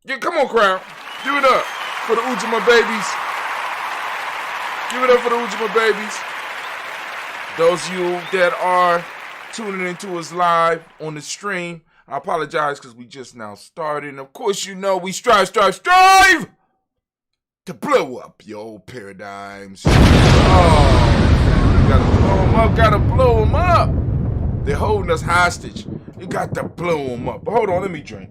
Yeah, come on, crowd. Give it up for the Ujamaa babies. Give it up for the Ujamaa babies. Those of you that are tuning into us live on the stream, I apologize because we just now started. And of course, you know we strive to blow up your old paradigms. Oh, gotta blow them up. They're holding us hostage. You got to blow them up. But hold on, let me drink.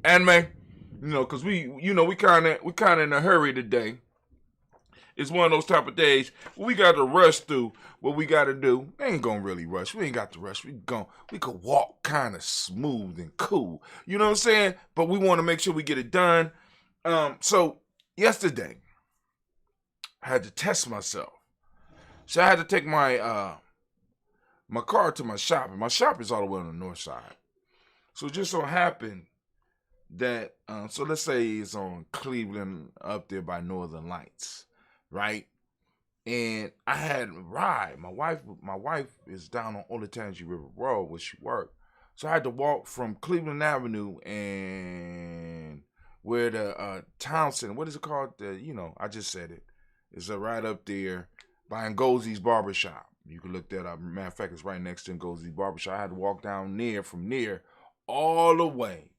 Anime, because we kind of in a hurry today. It's one of those type of days where we got to rush through what we got to do. We ain't gonna really rush. We ain't got to rush. We could walk kind of smooth and cool. You know what I'm saying? But we want to make sure we get it done. So yesterday, I had to test myself. So I had to take my my car to my shop, and my shop is all the way on the north side. So it just so happened that so let's say it's on Cleveland up there by Northern Lights. Right, and I had a ride. My wife is down on Olentangy River Road where she worked, so I had to walk from Cleveland Avenue and where the town center. What is it called? I just said it. It's right up there by Ngozi's Barbershop. You can look that up. Matter of fact, it's right next to Ngozi's Barbershop. I had to walk down from there all the way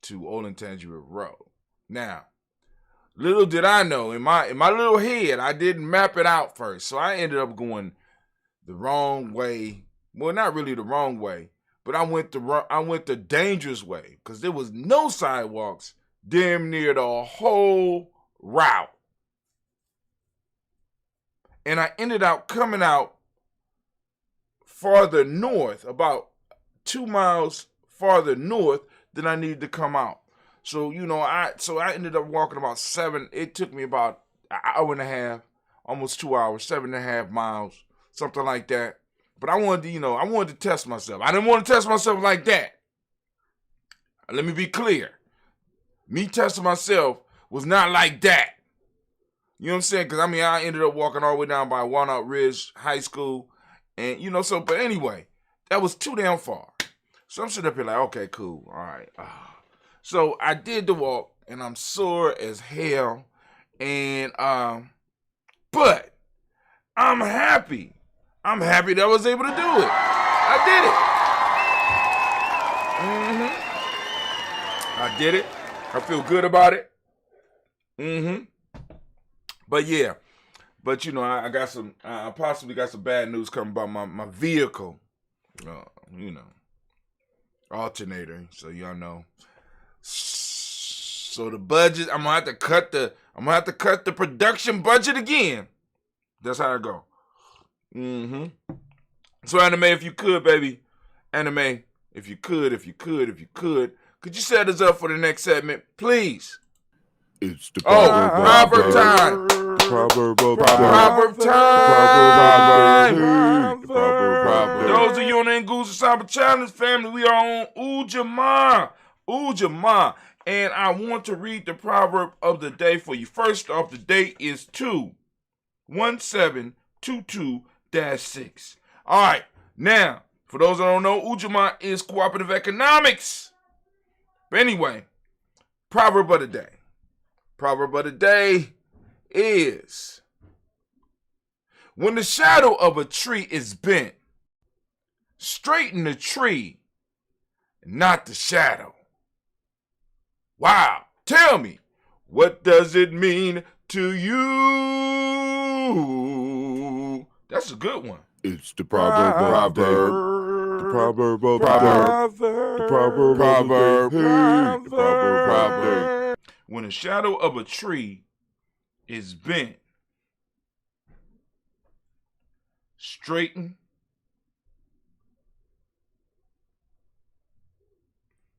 to Olentangy River Road. Now, little did I know, in my little head, I didn't map it out first. So I ended up going the wrong way. Well, not really the wrong way, but I went the dangerous way because there was no sidewalks damn near the whole route. And I ended up coming out farther north, about 2 miles farther north than I needed to come out. So, I ended up walking about 7. It took me about an hour and a half, almost 2 hours, 7.5 miles, something like that. But I wanted to test myself. I didn't want to test myself like that. Let me be clear. Me testing myself was not like that. You know what I'm saying? Because, I ended up walking all the way down by Walnut Ridge High School. And, but anyway, that was too damn far. So I'm sitting up here like, okay, cool. All right. So I did the walk, and I'm sore as hell, and but I'm happy. I'm happy that I was able to do it. I did it. I did it. I feel good about it. But yeah, I got some. I possibly got some bad news coming about my vehicle. Alternator. So y'all know. So the budget, I'm gonna have to cut the production budget again. That's how it go. So Anime, if you could, baby, Anime, if you could, could you set us up for the next segment, please? It's the proverb time. Proverb time. For those of you on the Nguza Samba Challenge family, we are on Ujamaa. And I want to read the proverb of the day for you. First off, the day is 2/17/22-6. All right. Now, for those that don't know, Ujamaa is cooperative economics. But anyway, proverb of the day. Proverb of the day is, when the shadow of a tree is bent, straighten the tree, not the shadow. Wow. Tell me, what does it mean to you? That's a good one. It's the proverb. The proverb of the proverb. When the shadow of a tree is bent, straighten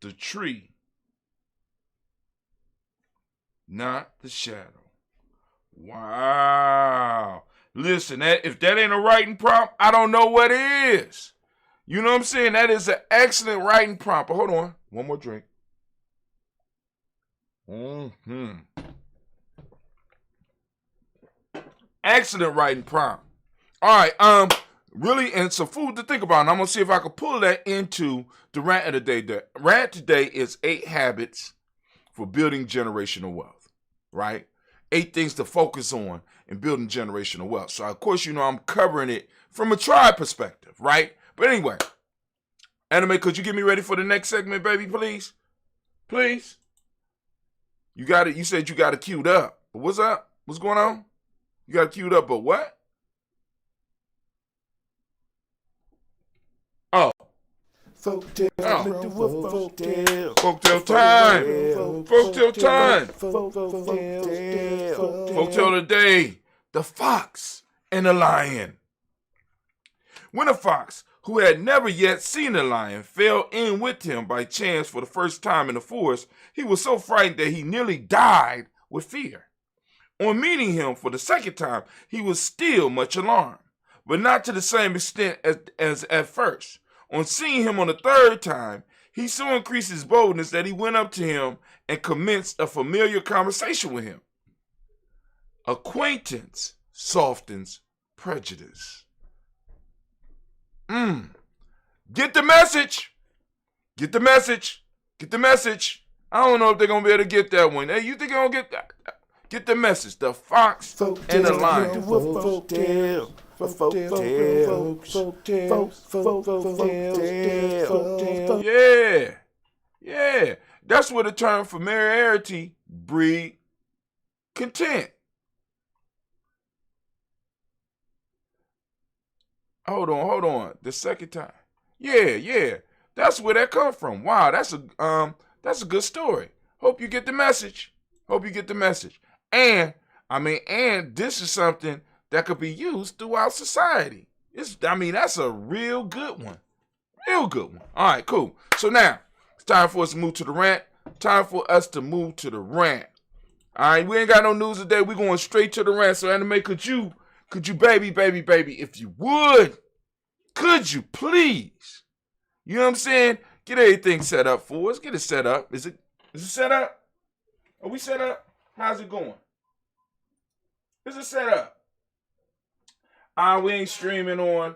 the tree, not the shadow. Wow. Listen, if that ain't a writing prompt, I don't know what is. You know what I'm saying? That is an excellent writing prompt. But hold on. One more drink. Excellent writing prompt. All right. Really, and some food to think about. And I'm going to see if I can pull that into the rant of the day. The rant today is 8 habits for building generational wealth, right? 8 things to focus on in building generational wealth. So, of course, I'm covering it from a tribe perspective, right? But anyway, Anime, could you get me ready for the next segment, baby, please? Please? You got it. You said you got it queued up. But what's up? What's going on? You got it queued up, but what? Oh. Folktale time. Folktale time. Folktale today. The Fox and the Lion. When a fox, who had never yet seen a lion, fell in with him by chance for the first time in the forest, he was so frightened that he nearly died with fear. On meeting him for the second time, he was still much alarmed, but not to the same extent as at first. On seeing him on the third time, he so increased his boldness that he went up to him and commenced a familiar conversation with him. Acquaintance softens prejudice. Get the message. Get the message. Get the message. I don't know if they're going to be able to get that one. Hey, you think they're going to get that? Get the message. The Fox and the Lion. Yeah. Yeah. That's where the term familiarity breed content. Hold on. The second time. Yeah. That's where that come from. Wow, that's a good story. Hope you get the message. And this is something that could be used throughout society. That's a real good one. All right, cool. So now, it's time for us to move to the rant. All right, we ain't got no news today. We're going straight to the rant. So, Anime, could you, baby, if you would, could you please, you know what I'm saying, get everything set up for us. Get it set up. Is it set up? Are we set up? How's it going? Is it set up? We ain't streaming on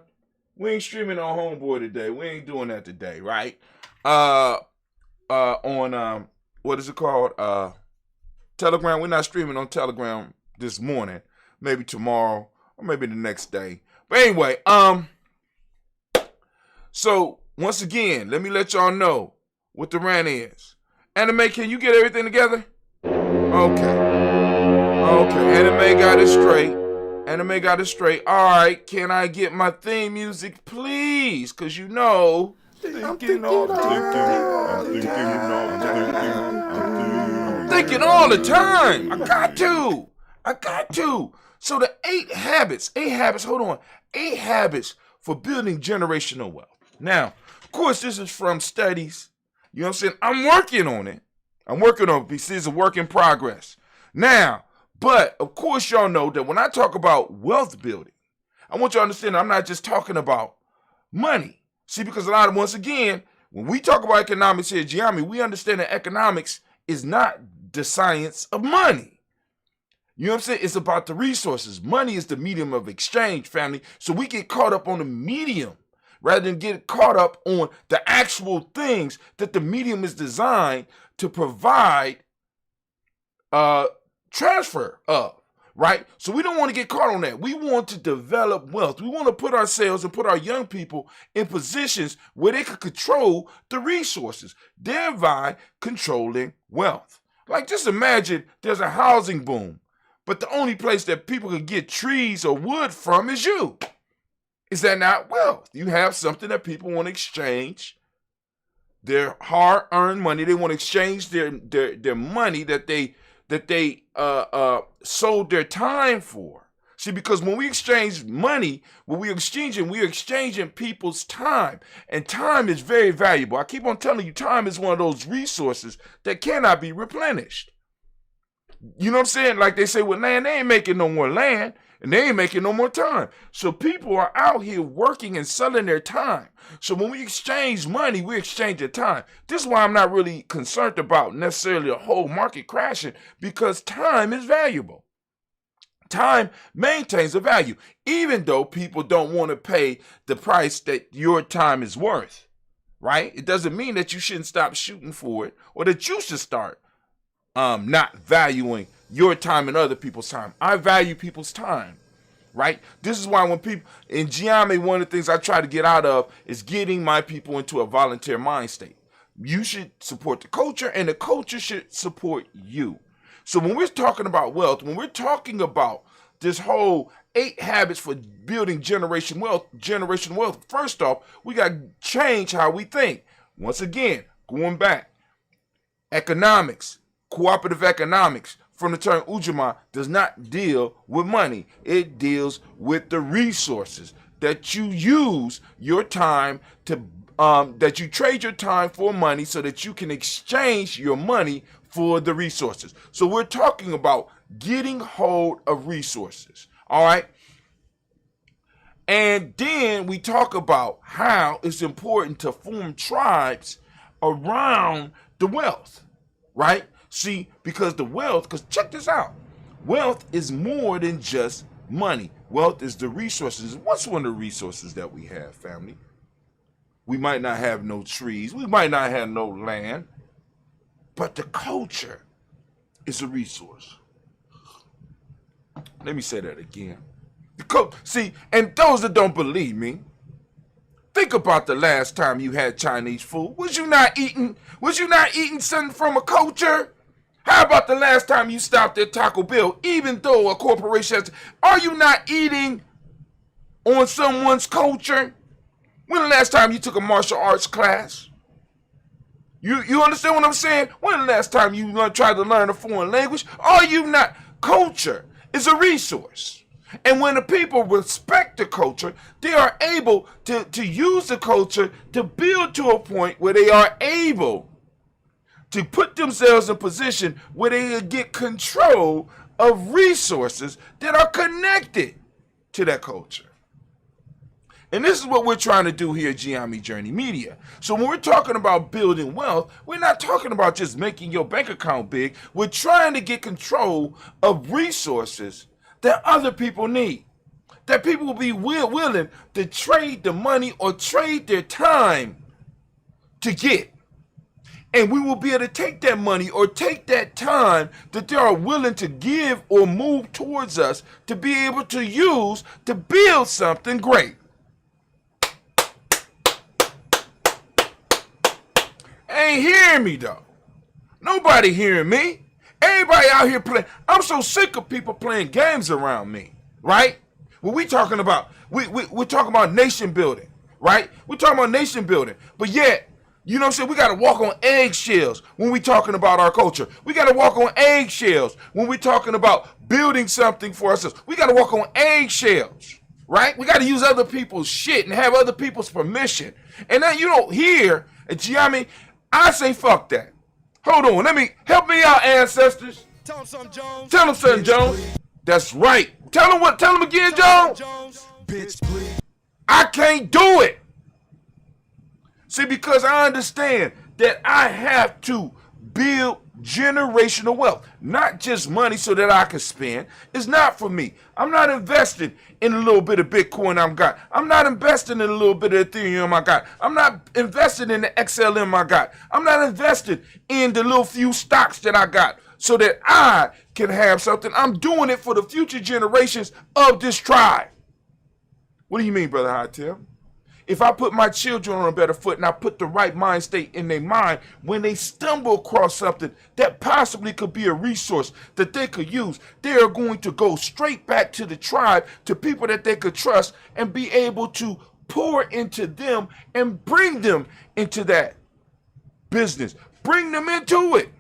Homeboy today. We ain't doing that today, right? On what is it called? Telegram. We're not streaming on Telegram this morning. Maybe tomorrow or maybe the next day. But anyway, so once again, let me let y'all know what the rant is. Anime, can you get everything together? Okay. Anime got it straight. All right. Can I get my theme music, please? Because I'm thinking all the time. I got to. So the 8 habits, hold on. 8 habits for building generational wealth. Now, of course, this is from studies. You know what I'm saying? I'm working on it because it's a work in progress. Now, but of course, y'all know that when I talk about wealth building, I want you to understand I'm not just talking about money. See, because once again, when we talk about economics here at Giammi, we understand that economics is not the science of money. You know what I'm saying? It's about the resources. Money is the medium of exchange, family. So we get caught up on the medium rather than get caught up on the actual things that the medium is designed to provide transfer of, right? So we don't want to get caught on that. We want to develop wealth. We want to put ourselves and put our young people in positions where they can control the resources, thereby controlling wealth. Like, just imagine there's a housing boom, but the only place that people can get trees or wood from is you. Is that not wealth? You have something that people want to exchange their hard-earned money. They want to exchange their money that they sold their time for. See, because when we exchange money, we're exchanging people's time. And time is very valuable. I keep on telling you, time is one of those resources that cannot be replenished. You know what I'm saying? Like they say with land, they ain't making no more land and they ain't making no more time. So people are out here working and selling their time. So when we exchange money, we exchange their time. This is why I'm not really concerned about necessarily a whole market crashing, because time is valuable. time maintains a value, even though people don't want to pay the price that your time is worth, right? It doesn't mean that you shouldn't stop shooting for it or that you should start not valuing your time and other people's time. I value people's time, right? This is why when people, in Giambi, one of the things I try to get out of is getting my people into a volunteer mind state. You should support the culture and the culture should support you. So when we're talking about wealth, when we're talking about this whole 8 habits for building generation wealth, first off, we got to change how we think. Once again, going back, economics, cooperative economics, from the term Ujamaa, does not deal with money. It deals with the resources that you use your time to, that you trade your time for money so that you can exchange your money for the resources. So we're talking about getting hold of resources, all right? And then we talk about how it's important to form tribes around the wealth, right? See, because check this out. Wealth is more than just money. Wealth is the resources. What's one of the resources that we have, family? We might not have no trees. We might not have no land. But the culture is a resource. Let me say that again. See, and those that don't believe me, think about the last time you had Chinese food. Was you not eating something from a culture? How about the last time you stopped at Taco Bell, even though a corporation has, are you not eating on someone's culture? When the last time you took a martial arts class? You understand what I'm saying? When the last time you tried to learn a foreign language? Are you not? Culture is a resource. And when the people respect the culture, they are able to use the culture to build to a point where they are able to put themselves in position where they get control of resources that are connected to that culture. And this is what we're trying to do here at Giambi Journey Media. So when we're talking about building wealth, we're not talking about just making your bank account big. We're trying to get control of resources that other people need, that people will be willing to trade the money or trade their time to get. And we will be able to take that money or take that time that they are willing to give or move towards us to be able to use to build something great. Ain't hearing me though. Nobody hearing me. Everybody out here playing. I'm so sick of people playing games around me, right? When we talking about, we're talking about nation building, right? We're talking about nation building, but yet, you know what I'm saying? We got to walk on eggshells when we talking about our culture. We got to walk on eggshells when we talking about building something for ourselves. We got to walk on eggshells, right? We got to use other people's shit and have other people's permission. And then you don't hear, Giambi, I say fuck that. Hold on, help me out, ancestors. Tell him something, Jones. Tell him something, Jones. That's right. Tell him what? Tell him again, Jones. Bitch, please. I can't do it. See, because I understand that I have to build generational wealth, not just money so that I can spend. It's not for me. I'm not invested in a little bit of Bitcoin I got. I'm not investing in a little bit of Ethereum I got. I'm not invested in the XLM I got. I'm not invested in the little few stocks that I got so that I can have something. I'm doing it for the future generations of this tribe. What do you mean, Brother Hightail? If I put my children on a better foot and I put the right mind state in their mind, when they stumble across something that possibly could be a resource that they could use, they are going to go straight back to the tribe, to people that they could trust and be able to pour into them and bring them into that business. Bring them into it.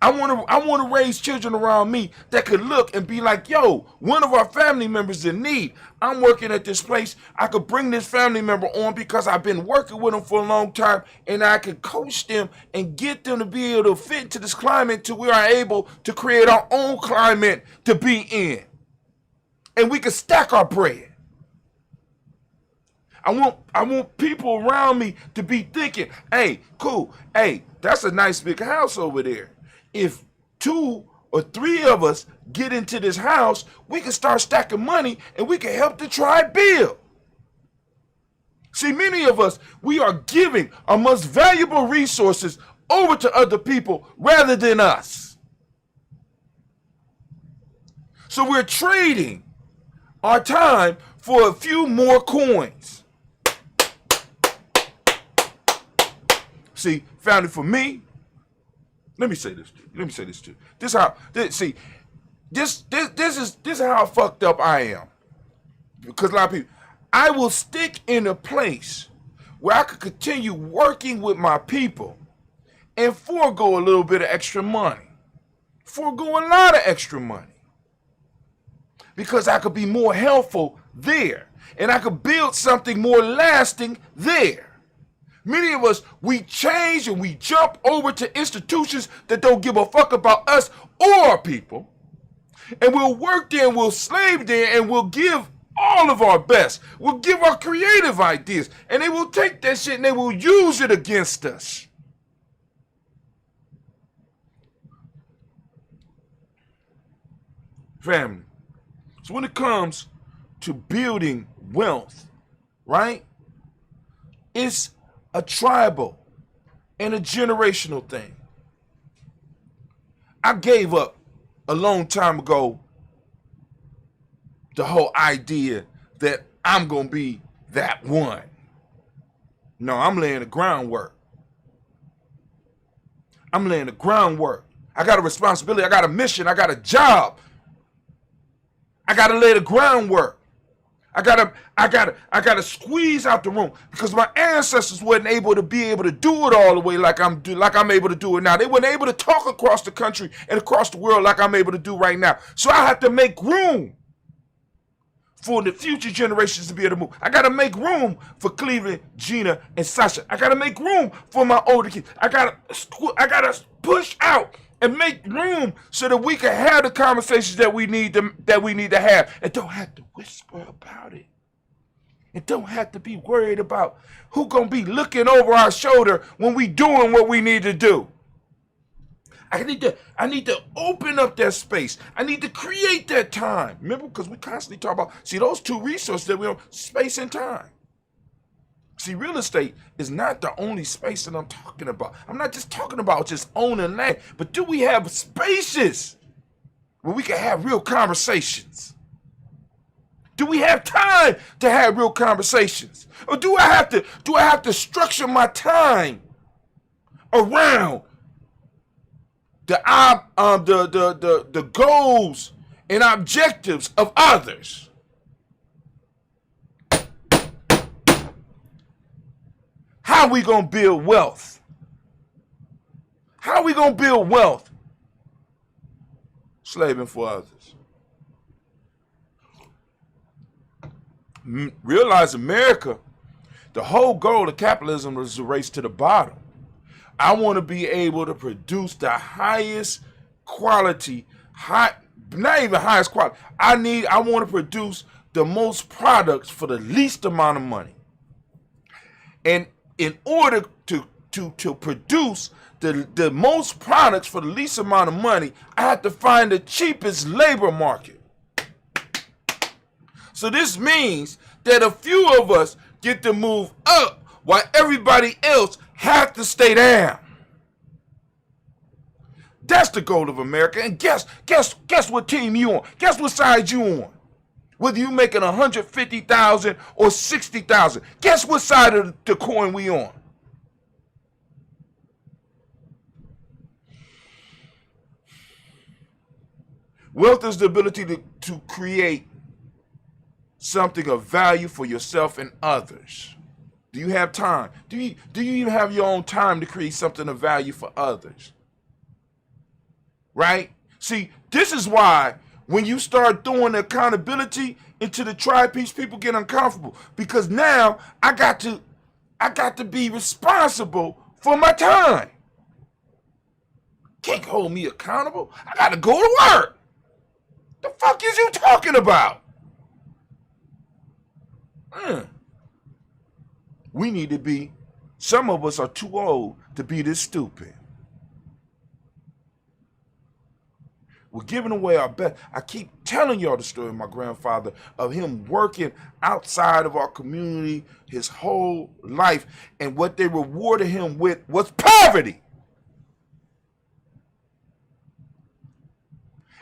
I want to raise children around me that could look and be like, yo, one of our family members in need. I'm working at this place. I could bring this family member on because I've been working with them for a long time, and I could coach them and get them to be able to fit into this climate to where I'm able to create our own climate to be in. And we can stack our bread. I want people around me to be thinking, hey, cool, hey, that's a nice big house over there. If 2 or 3 of us get into this house, we can start stacking money and we can help the tribe build. See, many of us, we are giving our most valuable resources over to other people rather than us. So we're trading our time for a few more coins. See, family, for me, let me say this to you. This is how fucked up I am. Because a lot of people, I will stick in a place where I could continue working with my people and forego a little bit of extra money. Forego a lot of extra money. Because I could be more helpful there. And I could build something more lasting there. Many of us, we change and we jump over to institutions that don't give a fuck about us or our people. And we'll work there and we'll slave there and we'll give all of our best. We'll give our creative ideas. And they will take that shit and they will use it against us. Family. So when it comes to building wealth, right? It's a tribal and a generational thing. I gave up a long time ago the whole idea that I'm going to be that one. No, I'm laying the groundwork. I'm laying the groundwork. I got a responsibility. I got a mission. I got a job. I got to lay the groundwork. I gotta squeeze out the room because my ancestors weren't able to do it all the way like I'm able to do it now. They weren't able to talk across the country and across the world like I'm able to do right now. So I have to make room for the future generations to be able to move. I gotta make room for Cleveland, Gina, and Sasha. I gotta make room for my older kids. I gotta push out and make room so that we can have the conversations that we need to have, and don't have to whisper about it, and don't have to be worried about who gonna be looking over our shoulder when we doing what we need to do. I need to open up that space. I need to create that time. Remember, because we constantly talk about, see, those 2 resources that we have, space and time. See, real estate is not the only space that I'm talking about. I'm not just talking about just owning land, but do we have spaces where we can have real conversations? Do we have time to have real conversations? Or do I have to structure my time around the goals and objectives of others? How are we going to build wealth? How are we going to build wealth? Slaving for others. Realize America, the whole goal of capitalism is a race to the bottom. I want to be able to produce the highest quality, not even highest quality. I want to produce the most products for the least amount of money. And in order to produce the most products for the least amount of money, I have to find the cheapest labor market. So this means that a few of us get to move up while everybody else have to stay down. That's the goal of America. And guess what team you on? Guess what side you on? Whether you making 150,000 or 60,000, guess what side of the coin we on? Wealth is the ability to create something of value for yourself and others. Do you have time? Do you even have your own time to create something of value for others? Right? See, this is why when you start throwing accountability into the tribe piece, people get uncomfortable because now I got to be responsible for my time. Can't hold me accountable. I got to go to work. The fuck is you talking about? We need to be, some of us are too old to be this stupid. We're giving away our best. I keep telling y'all the story of my grandfather, of him working outside of our community his whole life. And what they rewarded him with was poverty.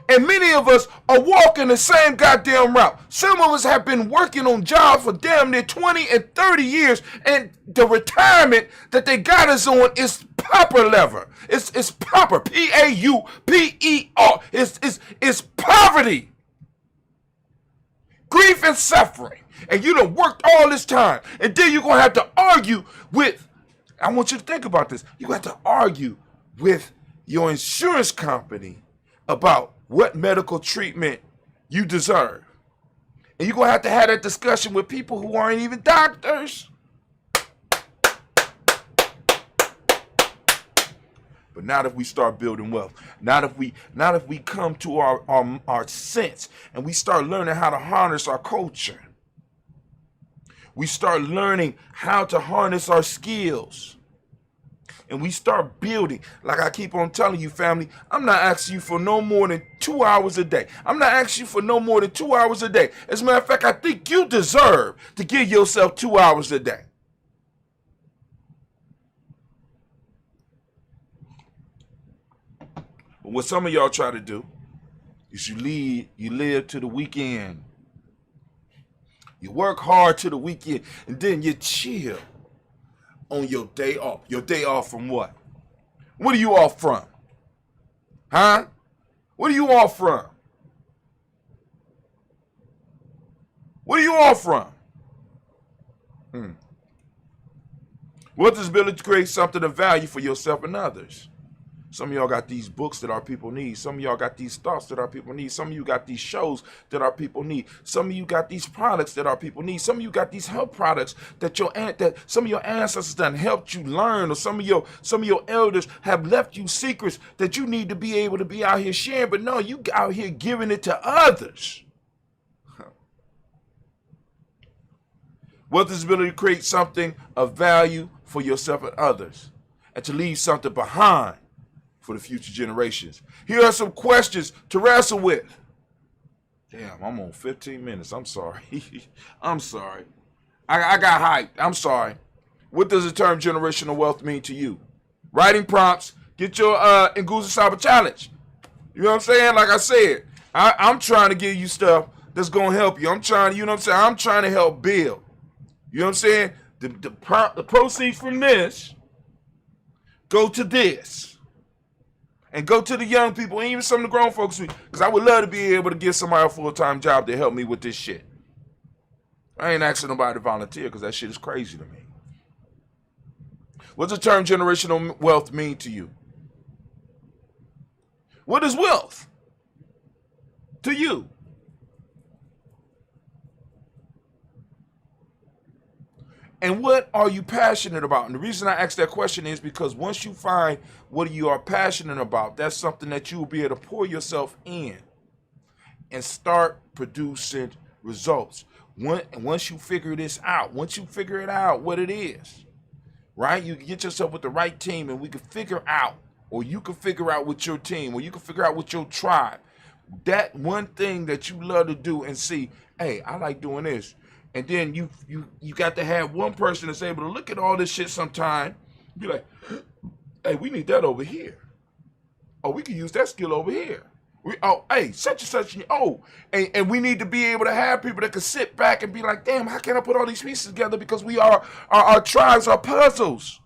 And many of us are walking the same goddamn route. Some of us have been working on jobs for damn near 20 and 30 years, and the retirement that they got us on is pauper level. It's pauper, P-A-U-P-E-R. It's poverty, grief and suffering. And you done worked all this time, and then you're gonna have to argue with, I want you to think about this, you have to argue with your insurance company about what medical treatment you deserve. And you're going to have that discussion with people who aren't even doctors. But not if we start building wealth. Not if we come to our sense and we start learning how to harness our culture. We start learning how to harness our skills. And we start building. Like I keep on telling you, family, I'm not asking you for no more than 2 hours a day. I'm not asking you for no more than 2 hours a day. As a matter of fact, I think you deserve to give yourself 2 hours a day. But what some of y'all try to do is you live to the weekend. You work hard to the weekend, and then you chill on your day off. Your day off from what? What are you off from? Huh? What are you off from? What are you off from? What does ability to create something of value for yourself and others? Some of y'all got these books that our people need. Some of y'all got these thoughts that our people need. Some of you got these shows that our people need. Some of you got these products that our people need. Some of you got these health products that some of your ancestors done helped you learn, or some of your elders have left you secrets that you need to be able to be out here sharing. But no, you out here giving it to others. What is the ability to create something of value for yourself and others, and to leave something behind for the future generations? Here are some questions to wrestle with. Damn, I'm on 15 minutes. I'm sorry. I'm sorry. I got hyped. I'm sorry. What does the term generational wealth mean to you? Writing prompts. Get your Nguzo Saba challenge. You know what I'm saying? Like I said, I'm trying to give you stuff that's going to help you. I'm trying, you know what I'm saying? I'm trying to help build. You know what I'm saying? The proceeds from this go to this. And go to the young people, and even some of the grown folks, because I would love to be able to give somebody a full-time job to help me with this shit. I ain't asking nobody to volunteer, because that shit is crazy to me. What's the term generational wealth mean to you? What is wealth to you? And what are you passionate about? And the reason I ask that question is because once you find what you are passionate about, that's something that you will be able to pour yourself in and start producing results. Once you figure this out, once you figure it out what it is, right? You can get yourself with the right team, and we can figure out, or you can figure out with your team, or you can figure out with your tribe, that one thing that you love to do and see, hey, I like doing this. And then you got to have one person that's able to look at all this shit sometime, be like, hey, we need that over here. Oh, we can use that skill over here. Hey, such and such. And we need to be able to have people that can sit back and be like, damn, how can I put all these pieces together? Because our tribes are puzzles.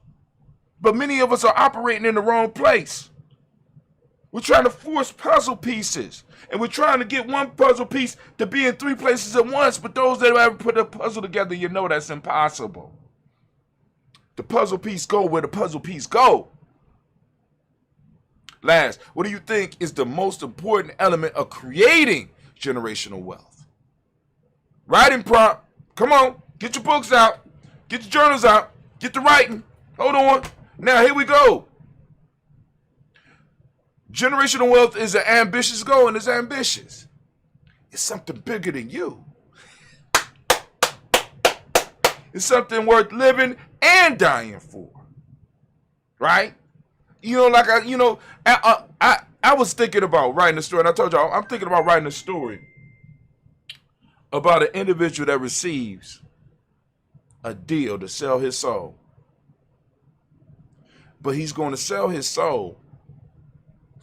But many of us are operating in the wrong place. We're trying to force puzzle pieces. And we're trying to get one puzzle piece to be in 3 places at once. But those that ever put a puzzle together, you know that's impossible. The puzzle piece go where the puzzle piece go. Last, what do you think is the most important element of creating generational wealth? Writing prompt. Come on. Get your books out. Get your journals out. Get the writing. Hold on. Now, here we go. Generational wealth is an ambitious goal, and it's ambitious. It's something bigger than you. It's something worth living and dying for. Right? You know, like I was thinking about writing a story, and I told y'all I'm thinking about writing a story about an individual that receives a deal to sell his soul. But he's going to sell his soul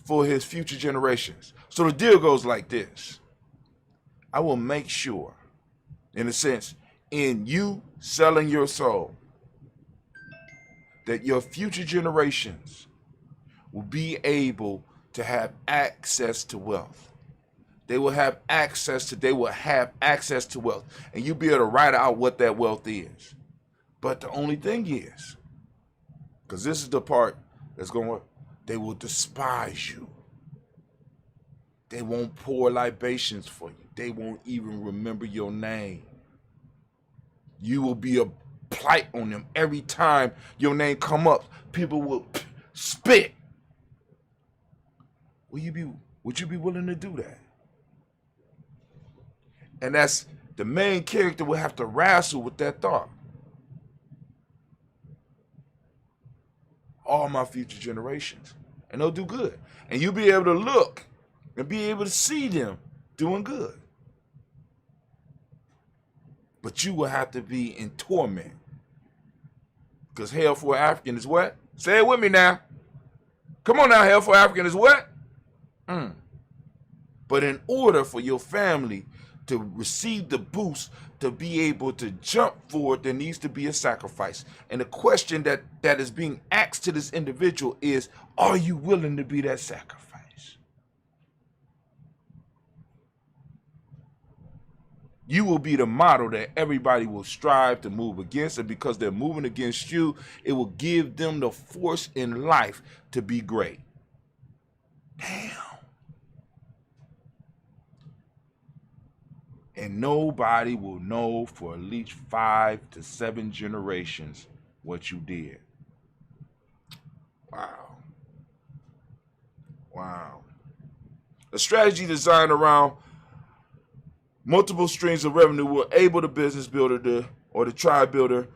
for his future generations. So the deal goes like this. I will make sure, in a sense, in you selling your soul, that your future generations will be able to have access to wealth. They will have access to wealth. And you'll be able to write out what that wealth is. But the only thing is, because this is the part that's going to work, they will despise you. They won't pour libations for you. They won't even remember your name. You will be a plight on them. Every time your name come up, people will spit. Would you be willing to do that? And that's the main character will have to wrestle with that thought. All my future generations. And they'll do good. And you'll be able to look and be able to see them doing good. But you will have to be in torment. Because hell for an African is what? Say it with me now. Come on now, hell for African is what? But in order for your family to receive the boost, to be able to jump forward, there needs to be a sacrifice. And the question that is being asked to this individual is, are you willing to be that sacrifice? You will be the model that everybody will strive to move against, and because they're moving against you, it will give them the force in life to be great. Damn. And nobody will know for at least 5 to 7 generations what you did. Wow. Wow. A strategy designed around multiple streams of revenue will enable the business builder or the tribe builder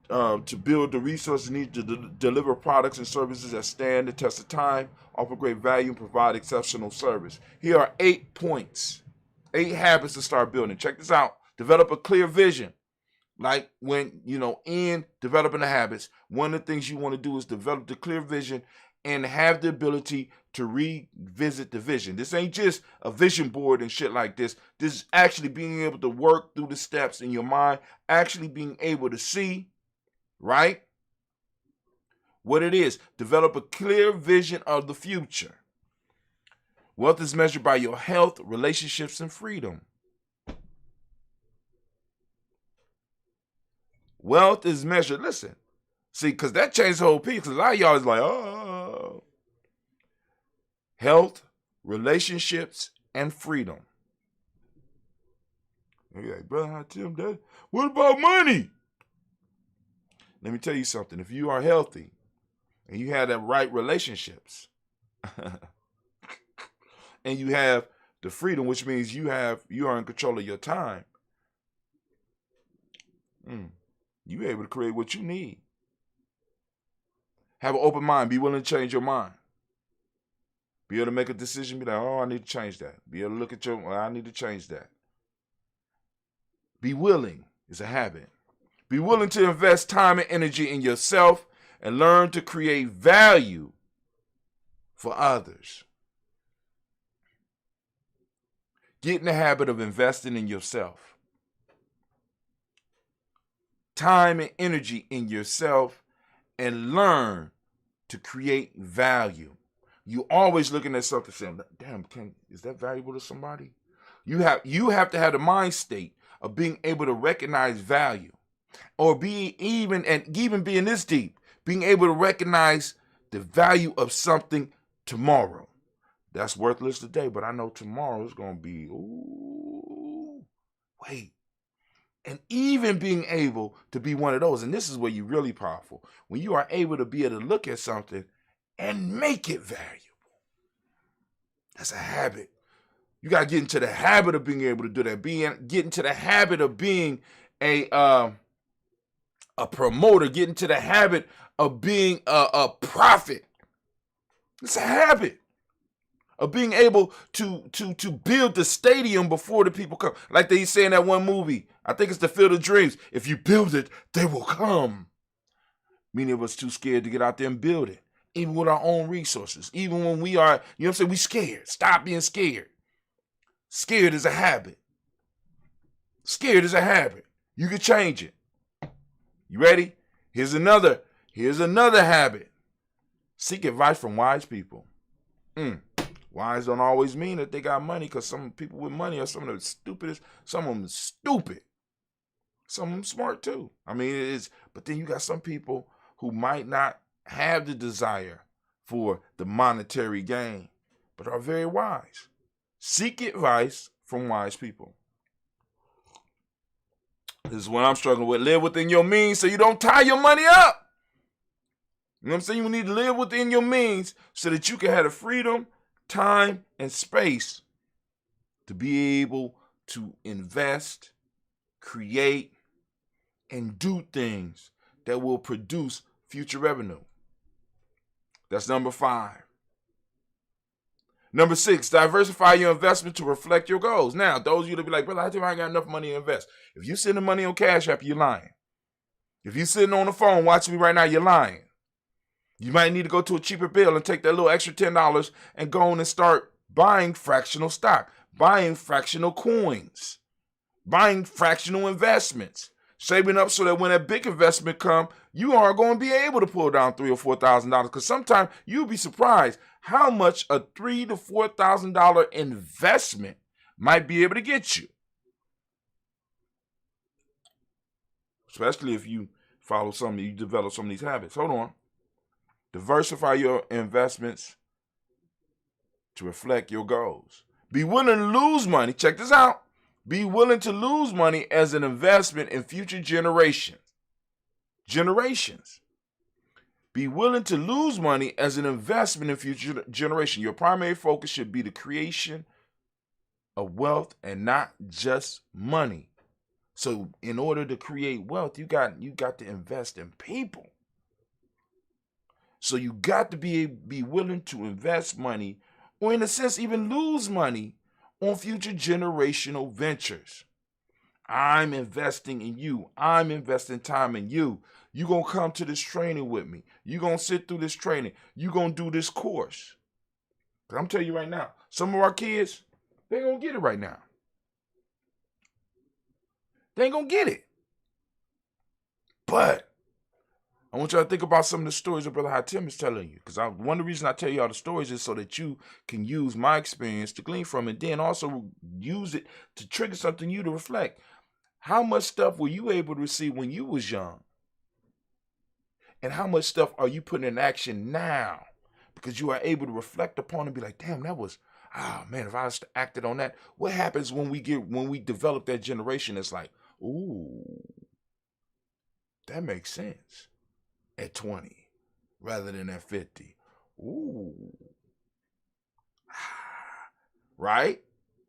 to build the resources needed to deliver products and services that stand the test of time, offer great value, and provide exceptional service. Here are 8 points. 8 habits to start building. Check this out. Develop a clear vision. Like when, in developing the habits, one of the things you want to do is develop the clear vision and have the ability to revisit the vision. This ain't just a vision board and shit like this. This is actually being able to work through the steps in your mind, actually being able to see, right, what it is. Develop a clear vision of the future. Wealth is measured by your health, relationships, and freedom. Wealth is measured, listen. See, because that changed the whole piece, because a lot of y'all is like, oh. Health, relationships, and freedom. And you're like, brother, Tim, what about money? Let me tell you something. If you are healthy and you have the right relationships, and you have the freedom, which means you are in control of your time, you're able to create what you need. Have an open mind. Be willing to change your mind. Be able to make a decision. Be like, oh, I need to change that. Be able to look at I need to change that. Be willing is a habit. Be willing to invest time and energy in yourself and learn to create value for others. Get in the habit of investing in yourself. Time and energy in yourself and learn to create value. You always looking at something saying, damn, is that valuable to somebody? You have to have the mind state of being able to recognize value, or even being this deep, being able to recognize the value of something tomorrow. That's worthless today, but I know tomorrow is going to be, wait. And even being able to be one of those, and this is where you're really powerful, when you are able to be able to look at something and make it valuable. That's a habit. You got to get into the habit of being able to do that. Get into the habit of being a promoter. Get into the habit of being a prophet. It's a habit. of being able to build the stadium before the people come. Like they say in that one movie, I think it's The Field of Dreams. If you build it, they will come. Many of us too scared to get out there and build it, even with our own resources. Even when we are, you know what I'm saying, we scared. Stop being scared. Scared is a habit. Scared is a habit. You can change it. You ready? Here's another habit. Seek advice from wise people. Wise don't always mean that they got money, because some people with money are some of the stupidest. Some of them stupid. Some of them smart too. I mean, it is. But then you got some people who might not have the desire for the monetary gain, but are very wise. Seek advice from wise people. This is what I'm struggling with. Live within your means so you don't tie your money up. You know what I'm saying? You need to live within your means so that you can have the freedom, time, and space to be able to invest, create, and do things that will produce future revenue. That's number 5. Number 6, diversify your investment to reflect your goals. Now, those of you that be like, brother, I think I ain't got enough money to invest. If you sending money on Cash App, you're lying. If you sitting on the phone watching me right now, you're lying. You might need to go to a cheaper bill and take that little extra $10 and go on and start buying fractional stock, buying fractional coins, buying fractional investments, saving up so that when that big investment come, you are going to be able to pull down $3,000 or $4,000, because sometimes you'll be surprised how much a $3,000 to $4,000 investment might be able to get you. Especially if you follow you develop some of these habits. Hold on. Diversify your investments to reflect your goals. Be willing to lose money. Check this out. Be willing to lose money as an investment in future generations. Be willing to lose money as an investment in future generation. Your primary focus should be the creation of wealth and not just money. So in order to create wealth, you got to invest in people. So you got to be willing to invest money, or in a sense, even lose money on future generational ventures. I'm investing in you. I'm investing time in you. You're going to come to this training with me. You're going to sit through this training. You're going to do this course. But I'm telling you right now, some of our kids, they ain't going to get it right now. They ain't going to get it. But I want y'all to think about some of the stories that Brother Hatim is telling you. Because one of the reasons I tell you all the stories is so that you can use my experience to glean from it, then also use it to trigger something you to reflect. How much stuff were you able to receive when you was young? And how much stuff are you putting in action now? Because you are able to reflect upon and be like, damn, that was, man, if I was acted on that, what happens when we develop that generation? It's like, ooh, that makes sense at 20 rather than at 50. Ooh. Right?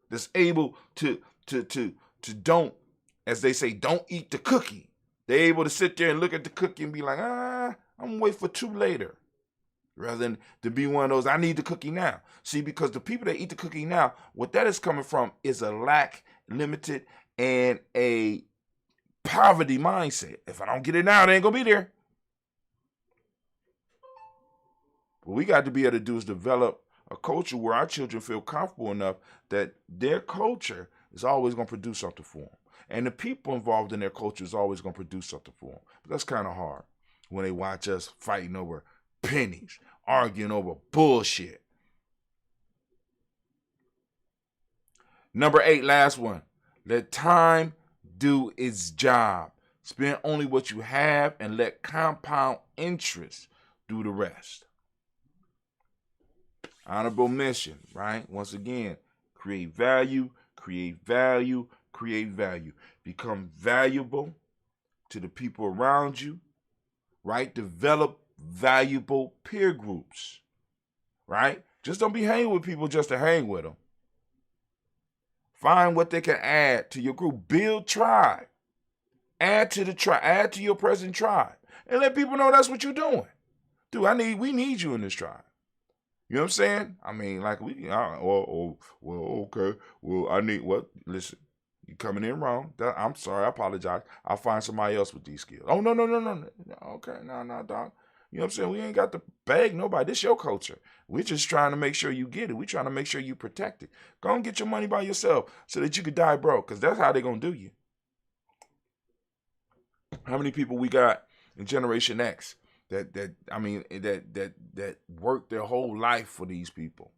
That's able to don't, as they say, don't eat the cookie. They're able to sit there and look at the cookie and be like, I'm going to wait for 2 later. Rather than to be one of those, I need the cookie now. See, because the people that eat the cookie now, what that is coming from is a lack, limited, and a poverty mindset. If I don't get it now, it ain't going to be there. What we got to be able to do is develop a culture where our children feel comfortable enough that their culture is always going to produce something for them. And the people involved in their culture is always going to produce something for them. But that's kind of hard when they watch us fighting over pennies, arguing over bullshit. Number 8, last one. Let time do its job. Spend only what you have and let compound interest do the rest. Honorable mission, right? Once again, create value, create value, create value. Become valuable to the people around you, right? Develop valuable peer groups, right? Just don't be hanging with people just to hang with them. Find what they can add to your group. Build tribe. Add to the tribe. Add to your present tribe. And let people know that's what you're doing. Dude, we need you in this tribe. You know what I'm saying? I mean, like well, okay. Well, I need what? Listen, you coming in wrong. I'm sorry. I apologize. I'll find somebody else with these skills. Oh, no. Okay, no, dog. You know what I'm saying? We ain't got to beg nobody. This your culture. We're just trying to make sure you get it. We're trying to make sure you protect it. Go and get your money by yourself so that you could die broke, because that's how they're going to do you. How many people we got in Generation X that worked their whole life for these people,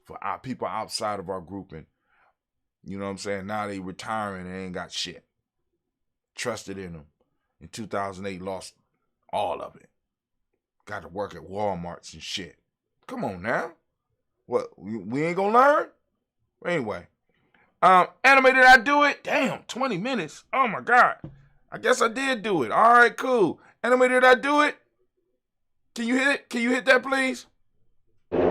for our people outside of our grouping? You know what I'm saying? Now they retiring and ain't got shit. Trusted in them. In 2008, lost all of it. Got to work at Walmarts and shit. Come on now. What, we ain't gonna learn? Anyway. Anime, did I do it? Damn, 20 minutes. Oh my God. I guess I did do it. All right, cool. Anime, did I do it? Can you hit it? Can you hit that, please? Can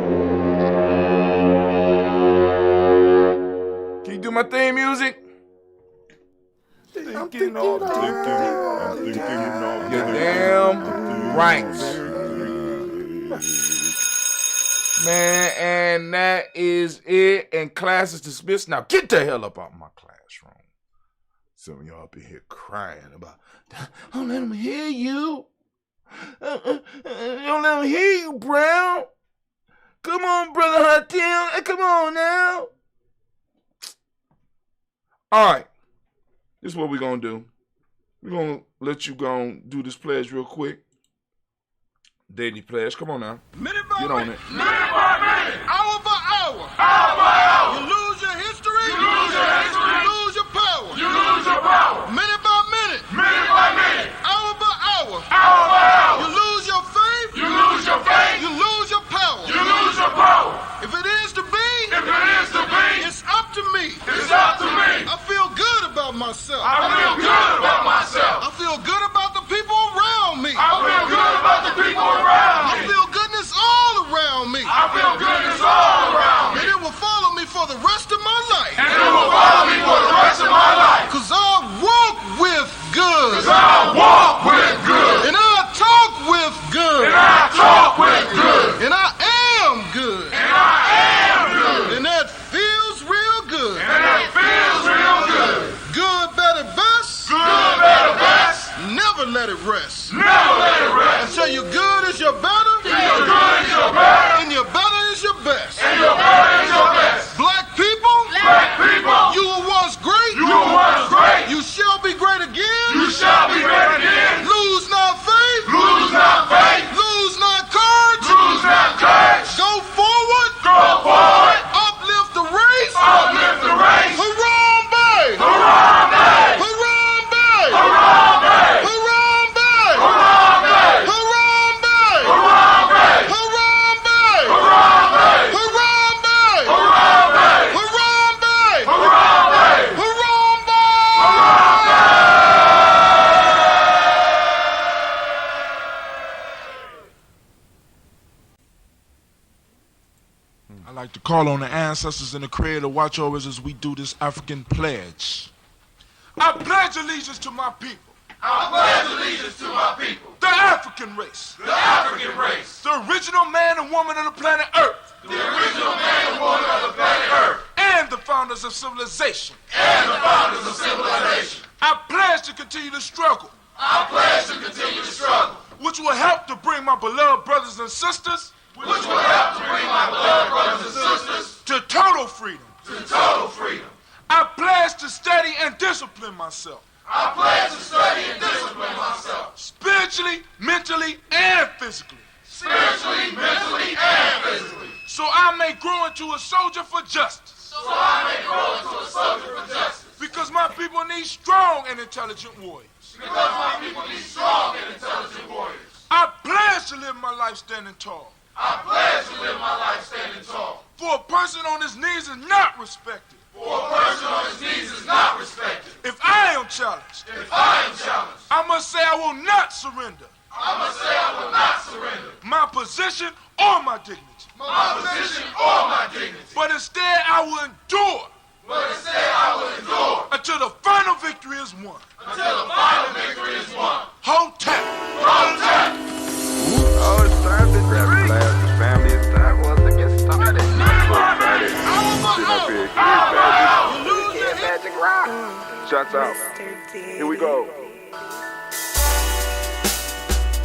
you do my theme music? I'm thinking You're damn right. Man, and that is it. And class is dismissed. Now get the hell up out of my classroom. Some of y'all up in here crying about, don't let them hear you. Don't let them hear you, Brown. Come on, Brother Hatim. Come on now. All right. This is what we're going to do. We're going to let you go and do this pledge real quick. Daily pledge. Come on now. Get on it. Minute by minute. Hour by hour. Hour by hour. You lose your history. You lose your history. You lose your power. You lose your power. Minute by minute. Minute by minute. Hour by hour. Hour by hour. You lose your faith. You lose your faith. You lose your power. You lose your power. If it is to be. If it is to be. It's up to me. It's up to me. I feel good about myself. I feel good about myself. I feel good about the people around me. I feel good about the people around me. I feel goodness all around me. I feel goodness all around me. And it will follow me for the rest of my life. And it will follow me for the rest of my life. Cause I walk with good. Cause I walk with good. And I talk with good. And I talk with good. And I am good. And I am good. And that feels real good. And that feels real good. Good, better, best. Good, better, best. Never let it rest. Never let it rest. Until your good is your better. Until your good is your better. And your better is your best. And your better is your best. Black people. Black people. You were once great. You were once great. You shall be great again. You shall be great again. Lose not faith. Lose not faith. Lose not courage. Lose not courage. Go forward. Go forward. Uplift the race. Uplift the race. Harambe. Harambe. Harambe. Harambe. Harambe. Harambe. Harambe. Harambe. Harambe. Harambe. Harambe. Harambe. Harambe. Harambe. I'd like to call on the ancestors and the Creator to watch over us as we do this African pledge. I pledge allegiance to my people. I pledge allegiance to my people. The African race. The African race. The original man and woman of the planet Earth. The original man and woman of the planet Earth. And the founders of civilization. And the founders of civilization. I pledge to continue to struggle. I pledge to continue to struggle. Which will help to bring my beloved brothers and sisters. Which will help to bring my beloved brothers and sisters. To total freedom. To total freedom. I pledge to study and discipline myself. I pledge to study and discipline myself. Spiritually, mentally, and physically. Spiritually, mentally, and physically. So I may grow into a soldier for justice. So I may grow into a soldier for justice. Because my people need strong and intelligent warriors. Because my people need strong and intelligent warriors. I pledge to live my life standing tall. I pledge to live my life standing tall. For a person on his knees is not respected. For a person on his knees is not respected. If I am challenged, If I am challenged, I must say I will not surrender I must say I will not surrender my position or my dignity. my position or my dignity. But instead I will endure But instead I will endure until the final victory is won. until the final victory is won. Hotep. Protect. Oh, it's time to family. It's time once again. Shots out. Here we go.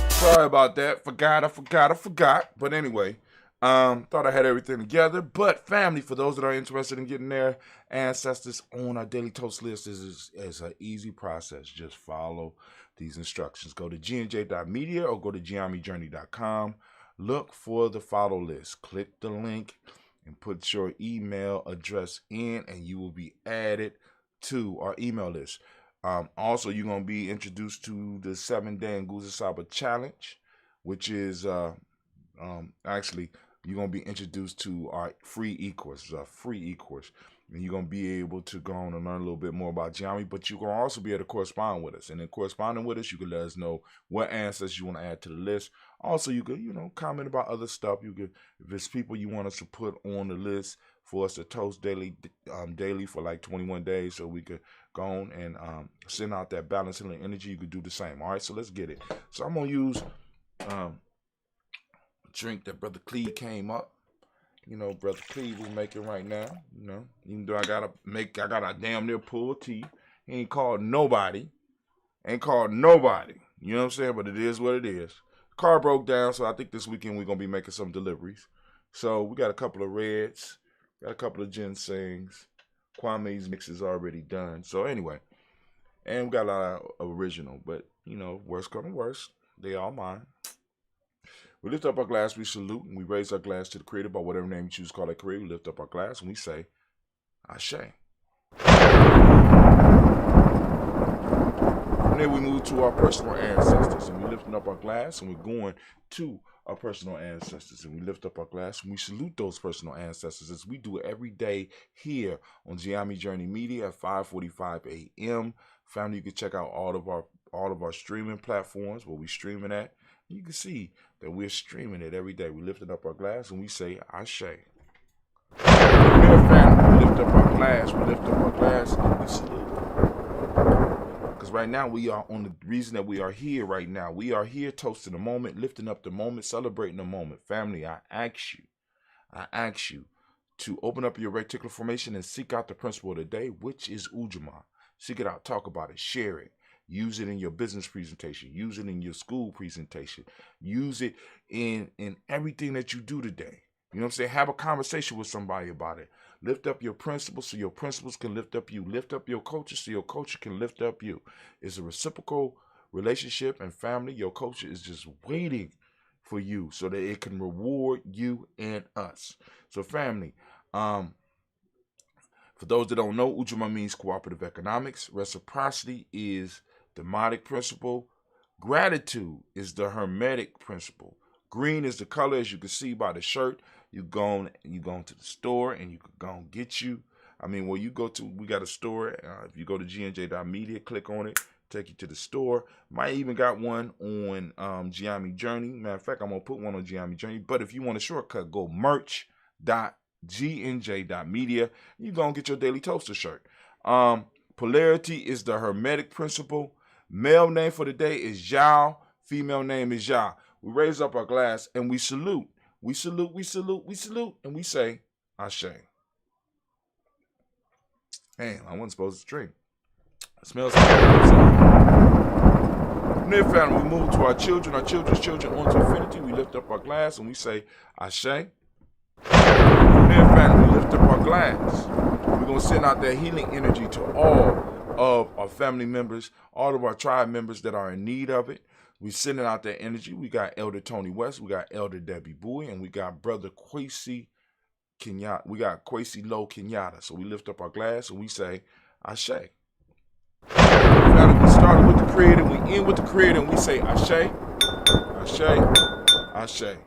Sorry about that. Forgot. But anyway, thought I had everything together. But family, for those that are interested in getting their ancestors on our daily toast list, is an easy process. Just follow these instructions. Go to gnj.media or go to giamijourney.com. Look for the follow list. Click the link and put your email address in, and you will be added to our email list. Also, you're going to be introduced to the 7-day Nguzo Saba Challenge, which is actually, you're going to be introduced to our free e-course. It's a free e-course. And you're going to be able to go on and learn a little bit more about Giami, but you're going to also be able to correspond with us. And in corresponding with us, you can let us know what ancestors you want to add to the list. Also, you could, comment about other stuff. You could, if it's people you want us to put on the list for us to toast daily for like 21 days, so we could go on and send out that balance healing energy. You could do the same. All right, so let's get it. So I'm going to use a drink that Brother Cleve came up. Brother Cleve is making right now. Even though I got a damn near pull teeth. He ain't called nobody. You know what I'm saying? But it is what it is. Car broke down, so I think this weekend we're going to be making some deliveries. So we got a couple of reds, got a couple of ginsengs. Kwame's mix is already done. So anyway, and we got a lot of original, but worst come to worst, they all mine. We lift up our glass, we salute, and we raise our glass to the Creator by whatever name you choose to call that Creator. We lift up our glass and we say, Ashe. And then we move to our personal ancestors, and we lifting up our glass, and we're going to our personal ancestors, and we lift up our glass, and we salute those personal ancestors as we do it every day here on Giami Journey Media at 5:45 a.m. Family, you can check out all of our streaming platforms where we streaming at. You can see that we're streaming it every day. We lifting up our glass and we say, Ashe. Family, we lift up our glass, and we salute. Because right now we are on the reason that we are here right now. We are here toasting the moment, lifting up the moment, celebrating the moment. Family, I ask you to open up your reticular formation and seek out the principle of the day, which is Ujamaa. Seek it out, talk about it, share it. Use it in your business presentation. Use it in your school presentation. Use it in everything that you do today. You know what I'm saying? Have a conversation with somebody about it. Lift up your principles so your principles can lift up you. Lift up your culture so your culture can lift up you. It's a reciprocal relationship, and family, your culture is just waiting for you so that it can reward you and us. So family, for those that don't know, Ujamaa means cooperative economics. Reciprocity is the Demotic principle. Gratitude is the Hermetic principle. Green is the color, as you can see by the shirt. You go to the store and you can go and get you. We got a store. If you go to gnj.media, click on it, take you to the store. Might even got one on Giami Journey. Matter of fact, I'm going to put one on Giami Journey. But if you want a shortcut, go merch.gnj.media. You go and get your Daily Toaster shirt. Polarity is the Hermetic principle. Male name for the day is Yao. Female name is Ya. We raise up our glass and we salute. We salute, and we say, Ashe. Damn, I wasn't supposed to drink. It smells like From there, family, we move to our children, our children's children, onto infinity. We lift up our glass and we say, Ashe. From there, family, we lift up our glass. We're going to send out that healing energy to all of our family members, all of our tribe members that are in need of it. We're sending out that energy. We got Elder Tony West, we got Elder Debbie Bowie, and we got Brother Kwesi Kenyatta. We got Kwesi Lo Kenyatta. So we lift up our glass and we say, Ashe. Now we started with the Creator, we end with the Creator, and we say, Ashe, Ashe, Ashe.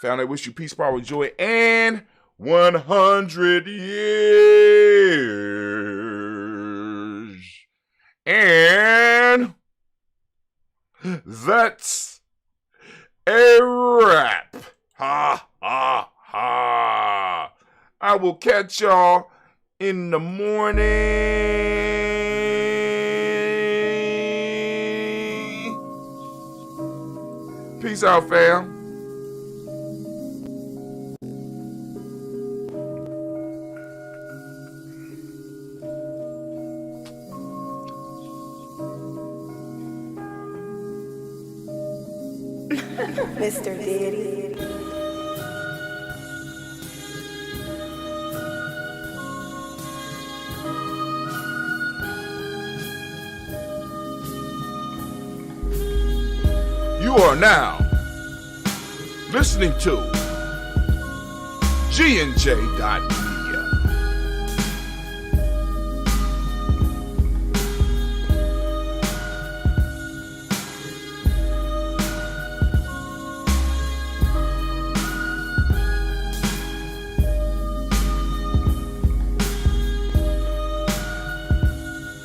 Family, I wish you peace, power, joy, and 100 years. And that's a wrap. Ha, ha, ha. I will catch y'all in the morning. Peace out, fam. You are now listening to GNJ.net.